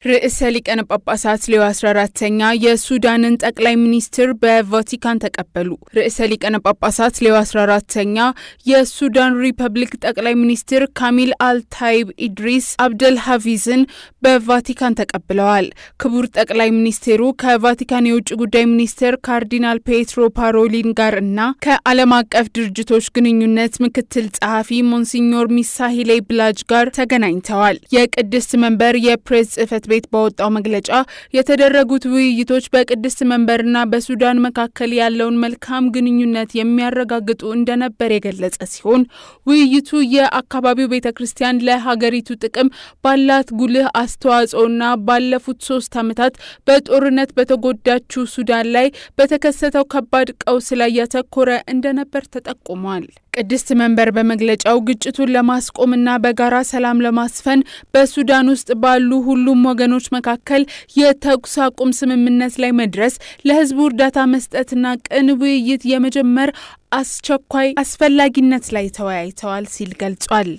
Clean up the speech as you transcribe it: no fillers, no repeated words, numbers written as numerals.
ርዕሰ ሊቃነ ጳጳሳት ሌዮ 14ኛ የሱዳንን ጠቅላይ ሚኒስትር በቫቲካን ተቀበሉ። ርዕሰ ሊቃነ ጳጳሳት ሌዮ 14ኛ የሱዳን ሪፐብሊክ ጠቅላይ ሚኒስትር ካሚል አልታይብ ኢድሪስ አብደል ሐፊዝን በቫቲካን ተቀብለዋል። ክቡር ጠቅላይ ሚኒስትሩ ከቫቲካን የውጭ ጉዳይ ሚኒስትር ካርዲናል ፔትሮ ፓሮሊን ጋር እና ከዓለም አቀፍ ድርጅቶች ግንኙነት ምክትል ጸሐፊ ሞንሲኞር ሚሳሂሌ ብላጅ ጋር ተገናኝተዋል። የቅድስት መንበር የፕሬስ ጽሕፈት ቤት ባወጣው መግለጫ የተደረጉት ውይይቶች በቅድስት መንበርና በሱዳን መካከል ያለውን መልካም ግንኙነት የሚያረጋግጡ እንደነበር የገለጸ ሲሆን ውይይቱ የአካባቢው ቤተክርስቲያን ለሀገሪቱ ጥቅም ባላት ጉልህ አስተዋጽኦና ባለፉት 3 ዓመታት በጦርነት በተጎዳችው ሱዳን ላይ በተከሰተው ከባድ ቀውስ ላይ ያተኮረ እንደነበር ተጠቁሟል። ቅድስት መንበር በመግለጫው ግጭቱን ለማስቆምና በጋራ ሰላም ለማስፈን በሱዳን ውስጥ ባሉ ሁሉም ወገኖች መካከል የተኩስ አቁም ስምምነት ላይ መድረስ፣ ለህዝቡ እርዳታ መስጠትና ቅን ውይይት የመጀመር አስቸኳይ አስፈላጊነት ላይ ተወያይተዋል ሲል ገልጿል።